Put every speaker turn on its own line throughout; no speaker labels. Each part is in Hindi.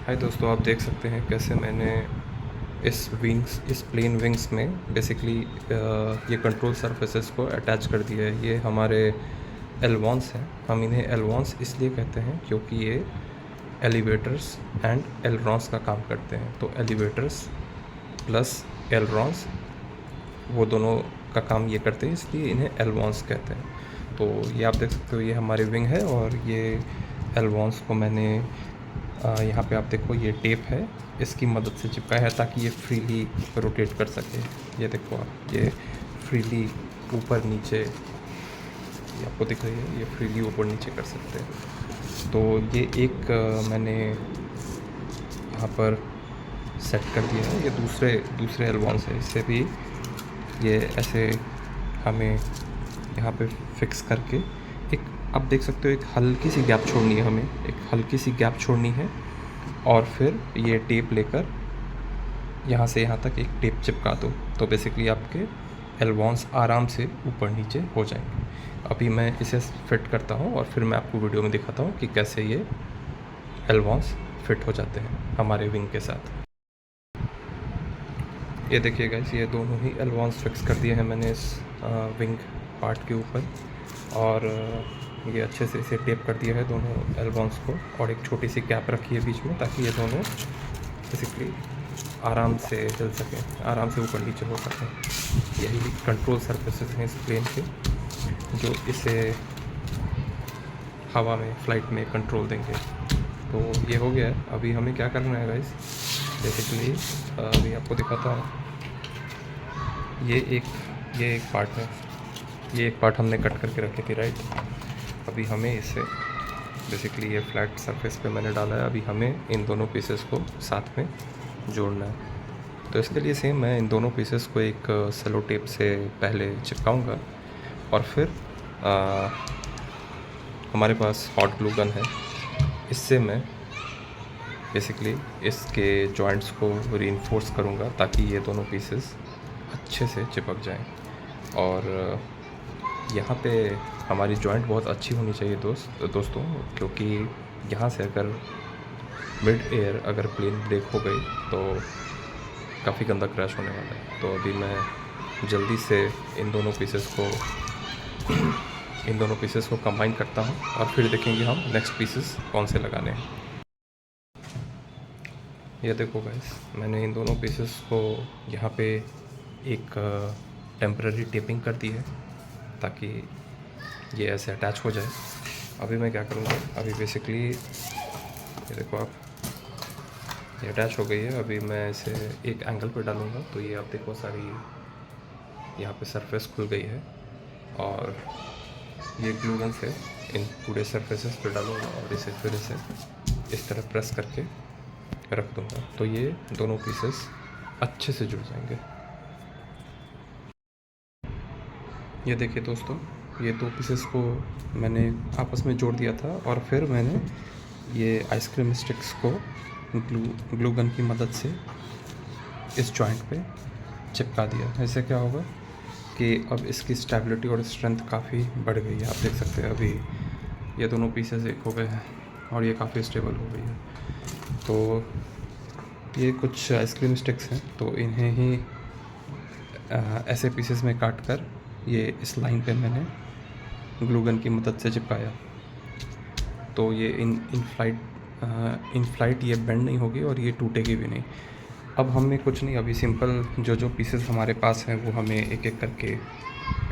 हाय दोस्तों, आप देख सकते हैं कैसे मैंने इस प्लेन विंग्स में बेसिकली ये कंट्रोल सरफेसेस को अटैच कर दिया है। ये हमारे एलवॉन्स हैं। हम इन्हें एलवॉन्स इसलिए कहते हैं क्योंकि ये एलिवेटर्स एंड एलरॉन्स का काम करते हैं। तो एलिवेटर्स प्लस एलरॉन्स वो दोनों का काम ये करते हैं, इसलिए इन्हें एलवॉन्स कहते हैं। तो ये आप देख सकते हो, ये हमारे विंग है और ये एलवॉन्स को मैंने यहाँ पे आप देखो ये टेप है, इसकी मदद से चिपकाया है ताकि ये फ्रीली रोटेट कर सके। ये देखो आप, ये फ्रीली ऊपर नीचे, ये आपको दिख रही है, ये फ्रीली ऊपर नीचे कर सकते हैं। तो ये एक मैंने यहाँ पर सेट कर दिया है। ये दूसरे एलवॉन्स है, इससे भी ये ऐसे हमें यहाँ पे फिक्स करके एक, आप देख सकते हो, एक हल्की सी गैप छोड़नी है, हमें एक हल्की सी गैप छोड़नी है और फिर ये टेप लेकर यहाँ से यहाँ तक एक टेप चिपका दो तो बेसिकली आपके एलवॉन्स आराम से ऊपर नीचे हो जाएंगे। अभी मैं इसे फिट करता हूँ और फिर मैं आपको वीडियो में दिखाता हूँ कि कैसे ये एलवॉन्स फिट हो जाते हैं हमारे विंग के साथ। ये देखिए गाइस, ये दोनों ही एलवॉन्स फिक्स कर दिए हैं मैंने इस विंग पार्ट के ऊपर और ये अच्छे से इसे टेप कर दिया है दोनों एलवॉन्स को और एक छोटी सी गैप रखी है बीच में ताकि ये दोनों बेसिकली आराम से हिल सकें, आराम से ऊपर नीचे हो सकें। यही कंट्रोल सरफेसेस हैं इस प्लेन के जो इसे हवा में, फ्लाइट में कंट्रोल देंगे। तो ये हो गया है। अभी हमें क्या करना है गाइस, बेसिकली अभी आपको दिखाता हूँ। ये एक पार्ट है, ये एक पार्ट हमने कट करके रखी थी, राइट। अभी हमें इसे बेसिकली ये फ्लैट सरफेस पे मैंने डाला है। अभी हमें इन दोनों पीसेस को साथ में जोड़ना है। तो इसके लिए सेम मैं इन दोनों पीसेस को एक सेलो टेप से पहले चिपकाऊंगा और फिर हमारे पास हॉट ग्लू गन है, इससे मैं बेसिकली इसके जॉइंट्स को रीइंफोर्स करूंगा ताकि ये दोनों पीसेस अच्छे से चिपक जाएं। और यहाँ पे हमारी जॉइंट बहुत अच्छी होनी चाहिए दोस्तों, क्योंकि यहाँ से अगर मिड एयर अगर प्लेन ब्रेक हो गई तो काफ़ी गंदा क्रैश होने वाला है। तो अभी मैं जल्दी से इन दोनों पीसेस को कंबाइन करता हूँ और फिर देखेंगे हम नेक्स्ट पीसेस कौन से लगाने हैं। ये देखो गाइस, मैंने इन दोनों पीसेस को यहाँ पे एक टेम्पररी टेपिंग कर दी है ताकि ये ऐसे अटैच हो जाए। अभी मैं क्या करूँगा, अभी बेसिकली ये देखो आप, ये अटैच हो गई है। अभी मैं इसे एक एंगल पे डालूँगा तो ये आप देखो सारी यहाँ पे सरफेस खुल गई है और ये ग्लू गन से इन पूरे सरफेसेस पे डालूँगा और इसे फिर इसे इस तरह प्रेस करके रख दूँगा तो ये दोनों पीसेस अच्छे से जुड़ जाएंगे। ये देखिए दोस्तों, ये दो पीसेस को मैंने आपस में जोड़ दिया था और फिर मैंने ये आइसक्रीम स्टिक्स को ग्लू गन की मदद से इस जॉइंट पे चिपका दिया। ऐसे क्या होगा कि अब इसकी स्टेबिलिटी और स्ट्रेंथ काफ़ी बढ़ गई है। आप देख सकते हैं अभी ये दोनों पीसेस एक हो गए हैं और ये काफ़ी स्टेबल हो गई है। तो ये कुछ आइसक्रीम स्टिक्स हैं, तो इन्हें ही ऐसे पीसेस में काट कर ये इस लाइन पे मैंने ग्लू गन की मदद से चिपकाया। तो ये इन फ्लाइट ये बेंड नहीं होगी और ये टूटेगी भी नहीं। अब हमें कुछ नहीं, अभी सिंपल जो पीसेस हमारे पास हैं वो हमें एक एक करके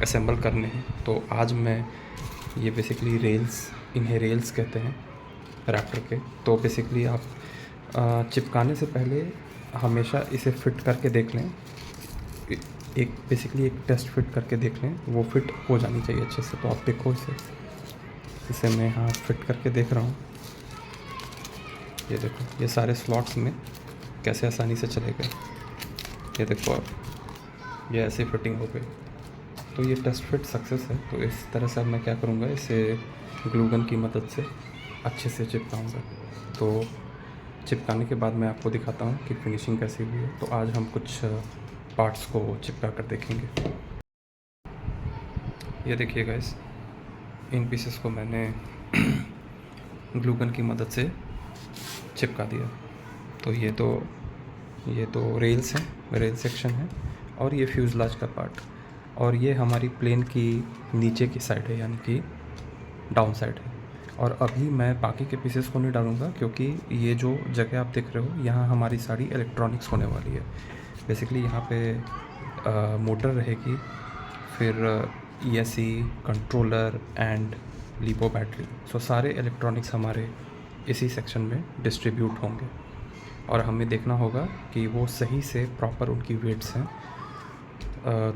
असेंबल करने हैं। तो आज मैं ये बेसिकली इन्हें रेल्स कहते हैं रैप्टर के। तो बेसिकली आप चिपकाने से पहले हमेशा इसे फिट करके देख लें, एक टेस्ट फिट करके देख लें, वो फिट हो जानी चाहिए अच्छे से। तो आप देखो इसे मैं यहाँ फिट करके देख रहा हूँ। ये देखो, ये सारे स्लॉट्स में कैसे आसानी से चले गए। ये देखो आप, ये ऐसे फिटिंग हो गई। तो ये टेस्ट फिट सक्सेस है। तो इस तरह से अब मैं क्या करूँगा, इसे ग्लू गन की मदद से अच्छे से चिपकाऊँगा। तो चिपकाने के बाद मैं आपको दिखाता हूँ कि फिनिशिंग कैसी हुई है। तो आज हम कुछ पार्ट्स को चिपका कर देखेंगे। ये देखिए गाइस, इन पीसेस को मैंने ग्लू गन की मदद से चिपका दिया। तो ये तो रेल्स हैं, रेल सेक्शन है, और ये फ्यूज़लाज का पार्ट, और ये हमारी प्लेन की नीचे की साइड है, यानी कि डाउन साइड है। और अभी मैं बाकी के पीसेस को नहीं डालूँगा, क्योंकि ये जो जगह आप देख रहे हो यहाँ हमारी सारी इलेक्ट्रॉनिक्स होने वाली है। बेसिकली यहाँ पे मोटर रहेगी, फिर ESC, controller and lipo battery. So सारे इलेक्ट्रॉनिक्स हमारे इसी सेक्शन में डिस्ट्रीब्यूट होंगे, और हमें देखना होगा कि वो सही से प्रॉपर उनकी वेट्स हैं,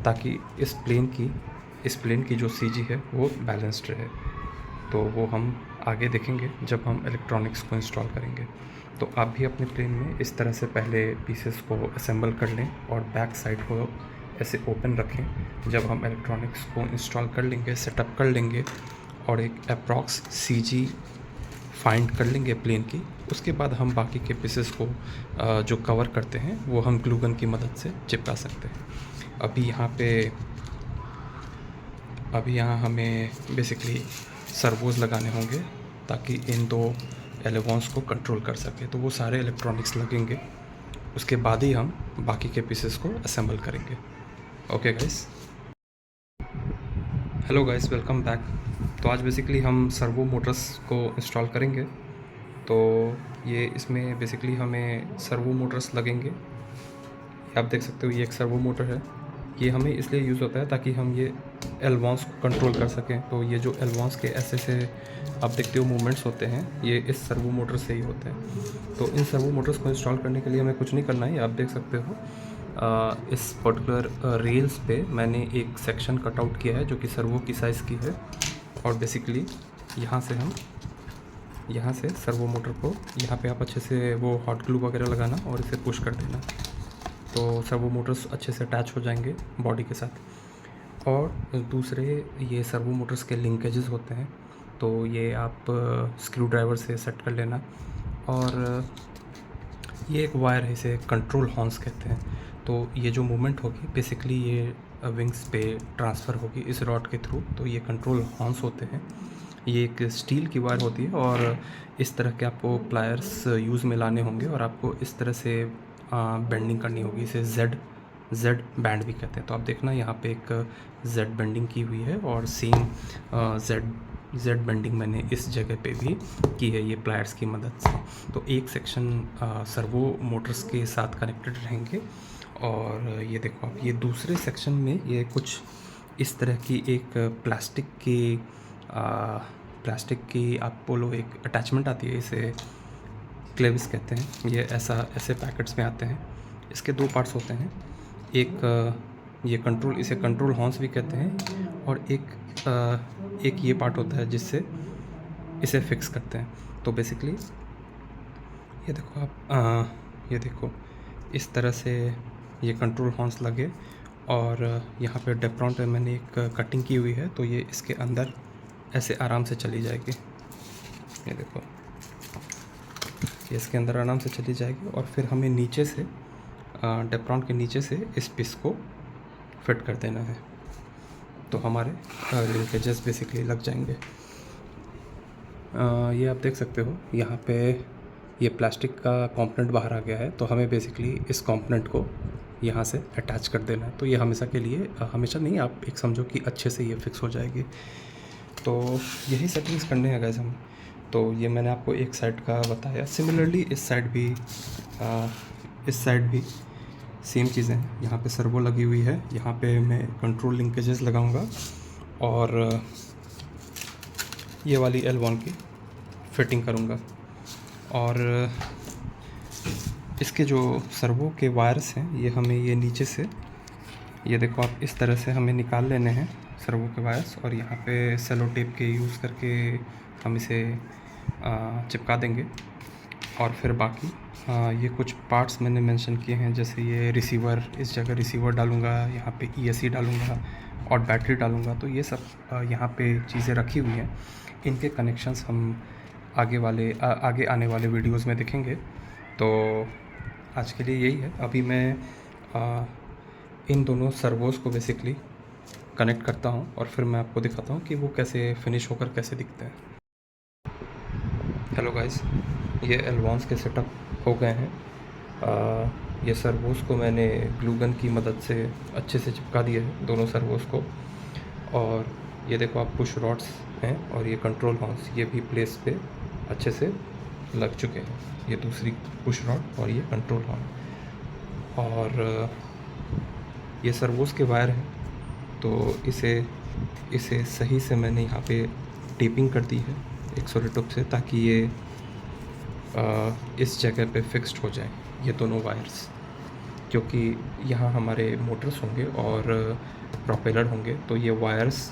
ताकि इस प्लेन की जो CG है वो बैलेंस्ड रहे। तो वो हम आगे देखेंगे जब हम इलेक्ट्रॉनिक्स को इंस्टॉल करेंगे। तो आप भी अपने प्लेन में इस तरह से पहले पीसेस को असेंबल कर लें और बैक साइड को ऐसे ओपन रखें। जब हम इलेक्ट्रॉनिक्स को इंस्टॉल कर लेंगे, सेटअप कर लेंगे और एक अप्रॉक्स CG फाइंड कर लेंगे प्लेन की, उसके बाद हम बाकी के पीसेस को जो कवर करते हैं वो हम ग्लू गन की मदद से चिपका सकते हैं। अभी यहाँ हमें बेसिकली सर्वोज लगाने होंगे, ताकि इन दो एलेवॉन्स को कंट्रोल कर सके। तो वो सारे इलेक्ट्रॉनिक्स लगेंगे, उसके बाद ही हम बाकी के पीसेस को असेंबल करेंगे। Okay guys, hello guys, welcome back. तो आज बेसिकली हम सर्वो मोटर्स को इंस्टॉल करेंगे। तो ये इसमें बेसिकली हमें सर्वो मोटर्स लगेंगे। आप देख सकते हो ये एक सर्वो मोटर है। ये हमें इसलिए यूज़ होता है ताकि हम ये एलवॉन्स को कंट्रोल कर सकें। तो ये जो एलवॉन्स के ऐसे आप देखते हो मूवमेंट्स होते हैं, ये इस सर्वो मोटर से ही होते हैं। तो इन सर्वो मोटर्स को इंस्टॉल करने के लिए हमें कुछ नहीं करना है। आप देख सकते हो इस पर्टिकुलर रेल्स पे मैंने एक सेक्शन कट आउट किया है जो कि सर्वो की साइज़ की है, और बेसिकली यहाँ से सर्वो मोटर को यहाँ पे आप अच्छे से वो हॉट ग्लू वगैरह लगाना और इसे पुश कर देना। तो सर्वो मोटर्स अच्छे से अटैच हो जाएंगे बॉडी के साथ। और दूसरे ये सर्वो मोटर्स के लिंकेजेस होते हैं, तो ये आप स्क्रू ड्राइवर से सेट कर लेना। और ये एक वायर है, इसे कंट्रोल हॉर्न्स कहते हैं। तो ये जो मूवमेंट होगी बेसिकली ये विंग्स पे ट्रांसफ़र होगी इस रॉड के थ्रू। तो ये कंट्रोल हॉर्न्स होते हैं। ये एक स्टील की वायर होती है, और इस तरह के आपको प्लायर्स यूज़ में लाने होंगे, और आपको इस तरह से बेंडिंग करनी होगी। इसे जेड बैंड भी कहते हैं। तो आप देखना यहाँ पे एक जेड बेंडिंग की हुई है, और सेम जेड बेंडिंग मैंने इस जगह पे भी की है, ये प्लायर्स की मदद से। तो एक सेक्शन सर्वो मोटर्स के साथ कनेक्टेड रहेंगे, और ये देखो आप, ये दूसरे सेक्शन में ये कुछ इस तरह की एक प्लास्टिक की आप बोलो एक अटैचमेंट आती है, इसे क्लेविस कहते हैं। ये ऐसे पैकेट्स में आते हैं। इसके दो पार्ट्स होते हैं, इसे कंट्रोल हॉर्न्स भी कहते हैं, और एक ये पार्ट होता है जिससे इसे फिक्स करते हैं। तो बेसिकली ये देखो आप, ये देखो इस तरह से ये कंट्रोल हॉर्न्स लगे, और यहाँ पे डेप्रॉन पे मैंने एक कटिंग की हुई है, तो ये इसके अंदर ऐसे आराम से चली जाएगी। ये देखो, ये इसके अंदर आराम से चली जाएगी, और फिर हमें नीचे से डेप्रॉन के नीचे से इस पीस को फिट कर देना है। तो हमारे लिंकेजेस बेसिकली लग जाएंगे। ये आप देख सकते हो यहाँ पे ये प्लास्टिक का कंपोनेंट बाहर आ गया है, तो हमें बेसिकली इस कंपोनेंट को यहाँ से अटैच कर देना है। तो ये हमेशा के लिए, हमेशा नहीं, आप एक समझो कि अच्छे से ये फिक्स हो जाएगी। तो यही सेटिंग्स करने हैं गाइस हम। तो ये मैंने आपको एक साइड का बताया। सिमिलरली इस साइड भी सेम चीज़ें हैं। यहाँ पे सर्वो लगी हुई है, यहाँ पे मैं कंट्रोल लिंकेजेस लगाऊंगा, और ये वाली L1 की फिटिंग करूँगा। और इसके जो सर्वो के वायर्स हैं, ये हमें ये नीचे से, ये देखो आप, इस तरह से हमें निकाल लेने हैं सर्वो के वायर्स, और यहाँ पे सेलो टेप के यूज़ करके हम इसे चिपका देंगे। और फिर बाकी ये कुछ पार्ट्स मैंने मेंशन किए हैं, जैसे ये रिसीवर, इस जगह रिसीवर डालूँगा, यहाँ पे ESC डालूँगा और बैटरी डालूँगा। तो ये सब यहाँ पे चीज़ें रखी हुई हैं। इनके कनेक्शंस हम आगे आने वाले वीडियोस में देखेंगे। तो आज के लिए यही है। अभी मैं इन दोनों सर्वोस को बेसिकली कनेक्ट करता हूँ, और फिर मैं आपको दिखाता हूँ कि वो कैसे फिनिश होकर कैसे दिखते हैं। हेलो गाइस, ये एलवॉन्स के सेटअप हो गए हैं, ये सर्वोस को मैंने ग्लू गन की मदद से अच्छे से चिपका दिया है दोनों सर्वोस को। और ये देखो आप पुश रॉड्स हैं और ये कंट्रोल हॉर्न्स ये भी प्लेस पे अच्छे से लग चुके हैं। ये दूसरी पुश रॉड और ये कंट्रोल हॉर्न। और ये सर्वोस के वायर हैं, तो इसे सही से मैंने यहाँ पे टेपिंग कर दी है एक सोलेटोप से, ताकि ये इस जगह पे फिक्स्ड हो जाए ये दोनों वायर्स, क्योंकि यहाँ हमारे मोटर्स होंगे और प्रोपेलर होंगे, तो ये वायर्स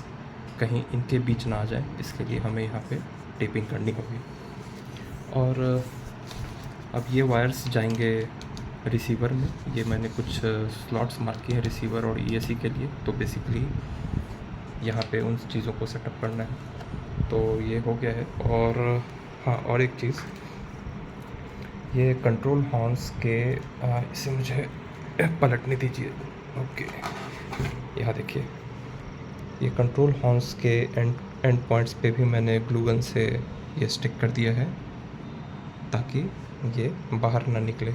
कहीं इनके बीच ना आ जाए, इसके लिए हमें यहाँ पे टेपिंग करनी होगी। और अब ये वायर्स जाएंगे रिसीवर में। ये मैंने कुछ स्लॉट्स मार्क किए हैं रिसीवर और ईएससी के लिए, तो बेसिकली यहाँ पे उन चीज़ों को सेटअप करना है। तो ये हो गया है। और हाँ, और एक चीज़, ये कंट्रोल हॉर्न्स के इसे मुझे पलटने दीजिए। ओके, यहाँ देखिए, ये कंट्रोल हॉर्न्स के एंड पॉइंट्स पे भी मैंने ग्लू गन से ये स्टिक कर दिया है, ताकि ये बाहर ना निकले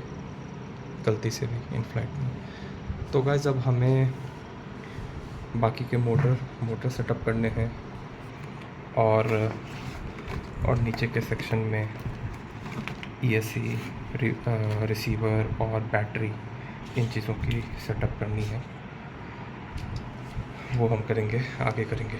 गलती से भी इन फ्लाइट में। तो गाइस, अब हमें बाकी के मोटर सेटअप करने हैं और नीचे के सेक्शन में ईएससी, रिसीवर और बैटरी, इन चीज़ों की सेटअप करनी है। वो हम करेंगे, आगे करेंगे।